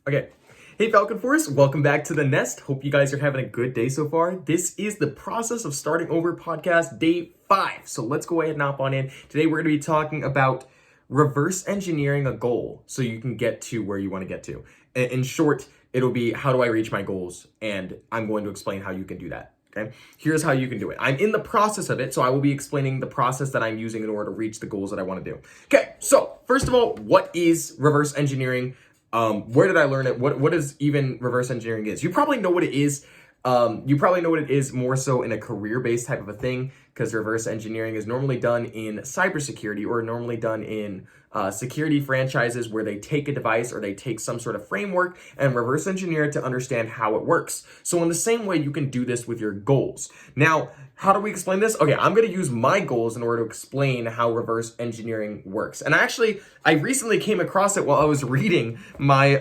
Okay. Hey Falcon Force, welcome back to the nest. Hope you guys are having a good day so far. This is the Process of Starting Over podcast day 5. So let's go ahead and hop on in. Today we're going to be talking about reverse engineering a goal so you can get to where you want to get to. In short, it'll be how do I reach my goals? And I'm going to explain how you can do that. Okay, here's how you can do it. I'm in the process of it, so I will be explaining the process that I'm using in order to reach the goals that I want to do. Okay, so first of all, what is reverse engineering? Where did I learn it? What is even reverse engineering is? You probably know what it is. You probably know what it is more so in a career-based type of a thing, because reverse engineering is normally done in cybersecurity or normally done in security franchises where they take a device or they take some sort of framework and reverse engineer it to understand how it works. So in the same way, you can do this with your goals. Now, how do we explain this? Okay, I'm going to use my goals in order to explain how reverse engineering works. And I recently came across it while I was reading my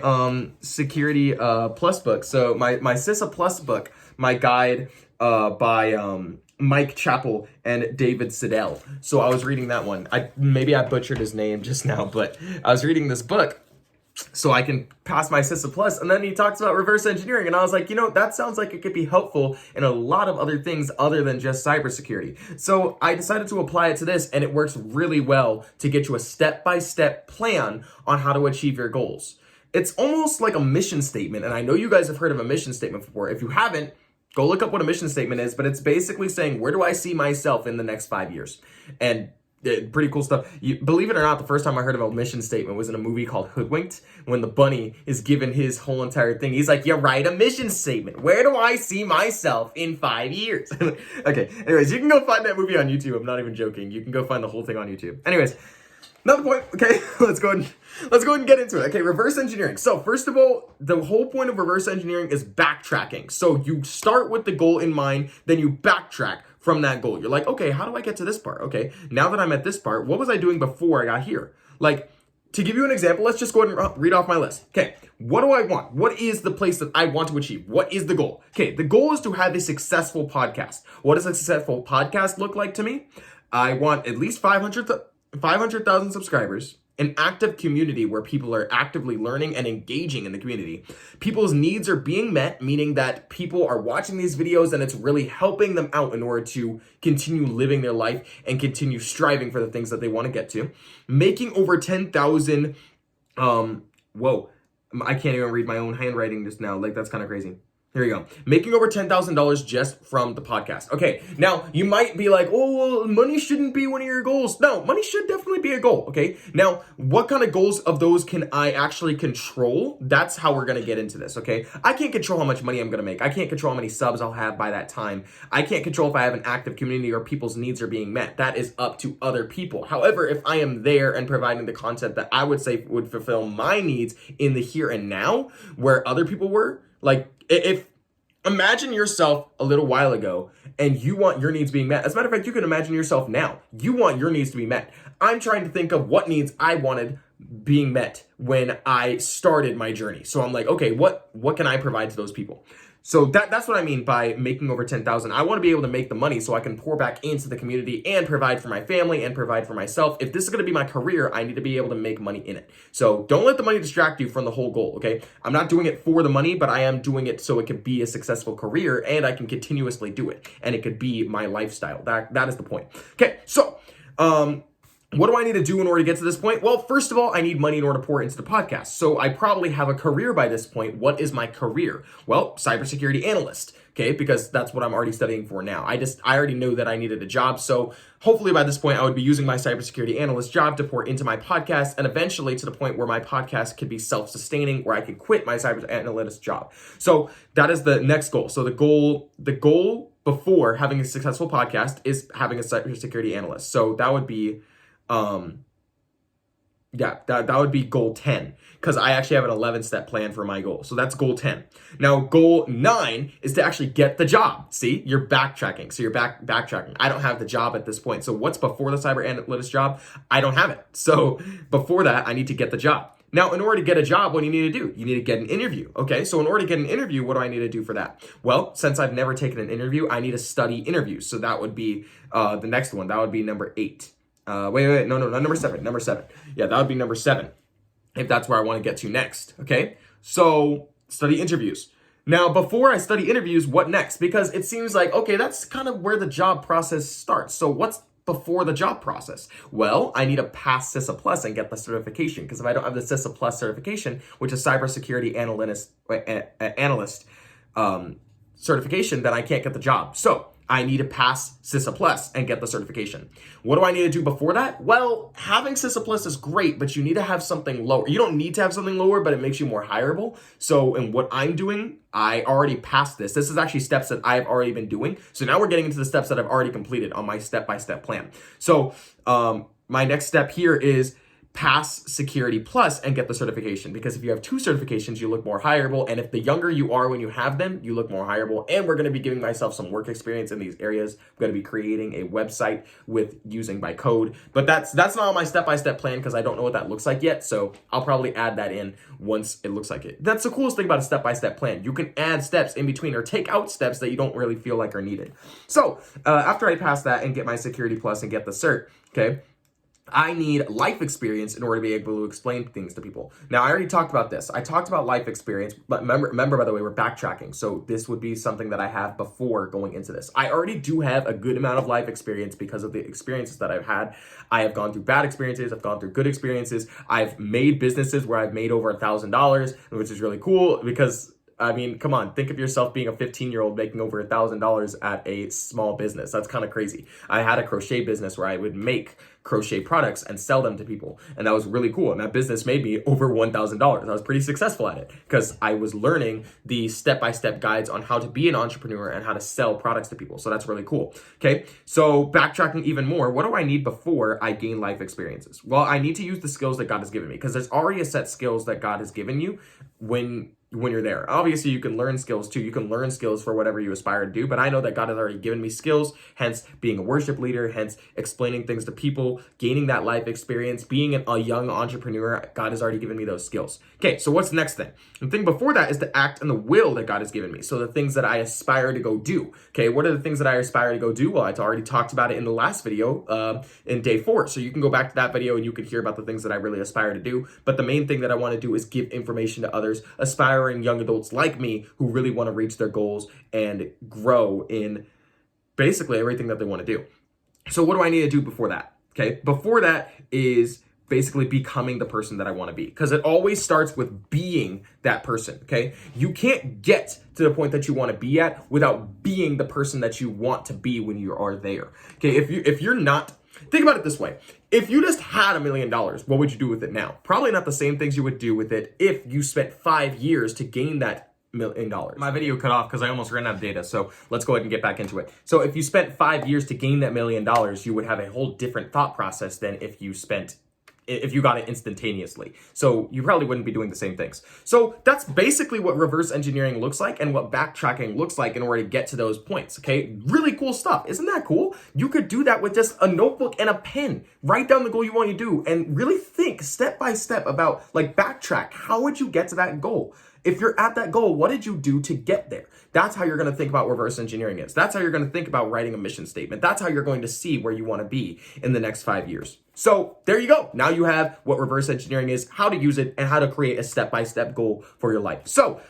security plus book. So my CISA plus book, my guide by Mike Chappell and David Siddell. So I was reading that one. Maybe I butchered his name just now, but I was reading this book so I can pass my CISA Plus, and then he talks about reverse engineering, and I was like, that sounds like it could be helpful in a lot of other things other than just cybersecurity. So I decided to apply it to this, and it works really well to get you a step-by-step plan on how to achieve your goals. It's almost like a mission statement, and I know you guys have heard of a mission statement before. If you haven't, go look up what a mission statement is, but it's basically saying, where do I see myself in the next 5 years? And pretty cool stuff. Believe it or not, the first time I heard of a mission statement was in a movie called Hoodwinked, when the bunny is given his whole entire thing. He's like, you write a mission statement. Where do I see myself in 5 years? Okay, anyways, you can go find that movie on YouTube. I'm not even joking. You can go find the whole thing on YouTube. Anyways, another point, okay, let's go ahead and get into it. Okay, reverse engineering. So first of all, the whole point of reverse engineering is backtracking. So you start with the goal in mind, then you backtrack from that goal. You're like, okay, how do I get to this part? Okay, now that I'm at this part, what was I doing before I got here? Like, to give you an example, let's just go ahead and read off my list. Okay, what do I want? What is the place that I want to achieve? What is the goal? Okay, the goal is to have a successful podcast. What does a successful podcast look like to me? I want at least 500,000 subscribers, an active community where people are actively learning and engaging in the community. People's needs are being met, meaning that people are watching these videos and it's really helping them out in order to continue living their life and continue striving for the things that they want to get to. Making over 10,000, whoa, I can't even read my own handwriting just now. Like, that's kind of crazy. Here you go. Making over $10,000 just from the podcast. Okay, now you might be like, oh, well, money shouldn't be one of your goals. No, money should definitely be a goal, okay? Now, what kind of goals of those can I actually control? That's how we're going to get into this, okay? I can't control how much money I'm going to make. I can't control how many subs I'll have by that time. I can't control if I have an active community or people's needs are being met. That is up to other people. However, if I am there and providing the content that I would say would fulfill my needs in the here and now, where other people were, like, if imagine yourself a little while ago and you want your needs being met. As a matter of fact, you can imagine yourself now. You want your needs to be met. I'm trying to think of what needs I wanted being met when I started my journey. So I'm like, okay, what can I provide to those people? So that's what I mean by making over 10,000. I want to be able to make the money so I can pour back into the community and provide for my family and provide for myself. If this is going to be my career, I need to be able to make money in it. So don't let the money distract you from the whole goal, okay? I'm not doing it for the money, but I am doing it so it could be a successful career and I can continuously do it. And it could be my lifestyle. That is the point. Okay, so what do I need to do in order to get to this point? Well, first of all, I need money in order to pour into the podcast. So I probably have a career by this point. What is my career? Well, cybersecurity analyst, okay? Because that's what I'm already studying for now. I already knew that I needed a job. So hopefully by this point, I would be using my cybersecurity analyst job to pour into my podcast and eventually to the point where my podcast could be self-sustaining, where I could quit my cyber analyst job. So that is the next goal. So the goal before having a successful podcast is having a cybersecurity analyst. So that would be that would be goal 10, because I actually have an 11-step plan for my goal. So that's goal 10. Now, goal 9 is to actually get the job. See, you're backtracking. So you're backtracking. I don't have the job at this point. So what's before the cyber analyst job? I don't have it. So before that, I need to get the job. Now, in order to get a job, what do you need to do? You need to get an interview, okay? So in order to get an interview, what do I need to do for that? Well, since I've never taken an interview, I need to study interviews. So that would be the next one. That would be number 8. No, not number 7. Number 7. Yeah, that would be number 7, if that's where I want to get to next, okay? So study interviews. Now, before I study interviews, what next? Because it seems like, okay, that's kind of where the job process starts. So what's before the job process? Well, I need to pass CISA Plus and get the certification. Because if I don't have the CISA Plus certification, which is cybersecurity analyst certification, then I can't get the job. So I need to pass CISA Plus and get the certification. What do I need to do before that? Well, having CISA Plus is great, but you need to have something lower. You don't need to have something lower, but it makes you more hireable. So in what I'm doing, I already passed this. This is actually steps that I've already been doing. So now we're getting into the steps that I've already completed on my step-by-step plan. So my next step here is pass Security Plus and get the certification, because if you have 2 certifications, you look more hireable, and if the younger you are when you have them, you look more hireable. And we're going to be giving myself some work experience in these areas. I'm going to be creating a website with using my code, but that's not on my step-by-step plan because I don't know what that looks like yet, so I'll probably add that in once it looks like it. That's the coolest thing about a step-by-step plan. You can add steps in between or take out steps that you don't really feel like are needed. So after I pass that and get my Security Plus and get the cert, okay, I need life experience in order to be able to explain things to people. Now, I already talked about this. I talked about life experience, but remember, by the way, we're backtracking. So this would be something that I have before going into this. I already do have a good amount of life experience because of the experiences that I've had. I have gone through bad experiences. I've gone through good experiences. I've made businesses where I've made over $1,000, which is really cool because, I mean, come on, think of yourself being a 15-year-old making over $1,000 at a small business. That's kind of crazy. I had a crochet business where I would make crochet products and sell them to people. And that was really cool. And that business made me over $1,000. I was pretty successful at it because I was learning the step-by-step guides on how to be an entrepreneur and how to sell products to people. So that's really cool. Okay. So backtracking even more, what do I need before I gain life experiences? Well, I need to use the skills that God has given me because there's already a set skills that God has given you when you're there. Obviously, you can learn skills too. You can learn skills for whatever you aspire to do, but I know that God has already given me skills, hence being a worship leader, hence explaining things to people, gaining that life experience, being a young entrepreneur. God has already given me those skills. Okay, so what's the next thing? The thing before that is to act in the will that God has given me. So the things that I aspire to go do. Okay, what are the things that I aspire to go do? Well, I already talked about it in the last video in day 4. So you can go back to that video and you can hear about the things that I really aspire to do. But the main thing that I want to do is give information to others, aspiring young adults like me who really want to reach their goals and grow in basically everything that they want to do. So what do I need to do before that? Okay, before that is basically becoming the person that I want to be, because it always starts with being that person. Okay, you can't get to the point that you want to be at without being the person that you want to be when you are there. Okay, if you're not, think about it this way. If you just had $1 million, what would you do with it now? Probably not the same things you would do with it if you spent 5 years to gain that $1 million. My video cut off because I almost ran out of data, so let's go ahead and get back into it. So if you spent 5 years to gain that $1 million, you would have a whole different thought process than if you got it instantaneously. So you probably wouldn't be doing the same things. So that's basically what reverse engineering looks like and what backtracking looks like in order to get to those points, okay? Really cool stuff. Isn't that cool? You could do that with just a notebook and a pen. Write down the goal you want to do and really think step by step about, like, backtrack. How would you get to that goal? If you're at that goal, what did you do to get there? That's how you're going to think about reverse engineering is. That's how you're going to think about writing a mission statement. That's how you're going to see where you want to be in the next 5 years. So there you go. Now you have what reverse engineering is, how to use it, and how to create a step-by-step goal for your life. So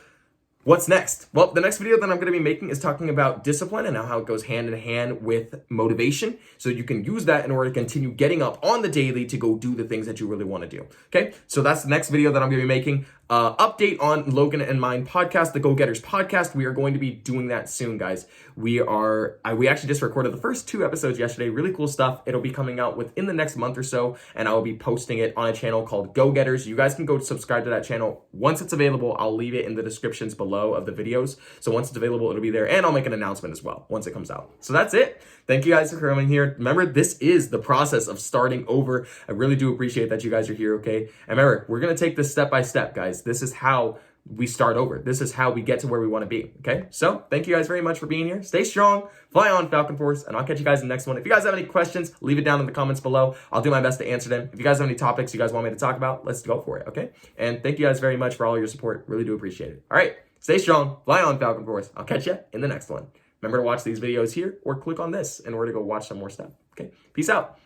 what's next? Well, the next video that I'm going to be making is talking about discipline and how it goes hand in hand with motivation. So you can use that in order to continue getting up on the daily to go do the things that you really want to do. Okay, so that's the next video that I'm going to be making. Update on Logan and Mine podcast, the Go Getters podcast. We are going to be doing that soon, guys. We actually just recorded the first 2 episodes yesterday. Really cool stuff. It'll be coming out within the next month or so, and I will be posting it on a channel called Go Getters. You guys can go subscribe to that channel. Once it's available, I'll leave it in the descriptions below of the videos. So once it's available, it'll be there, and I'll make an announcement as well once it comes out. So that's it. Thank you guys for coming here. Remember, this is the process of starting over. I really do appreciate that you guys are here, okay? And remember, we're going to take this step by step, guys. This is how we start over. This is how we get to where we want to be, okay? So thank you guys very much for being here. Stay strong, fly on, Falcon Force, and I'll catch you guys in the next one. If you guys have any questions, leave it down in the comments below. I'll do my best to answer them. If you guys have any topics you guys want me to talk about, let's go for it, okay? And thank you guys very much for all your support. Really do appreciate it. All right, stay strong, fly on, Falcon Force. I'll catch you in the next one. Remember to watch these videos here or click on this in order to go watch some more stuff, okay? Peace out.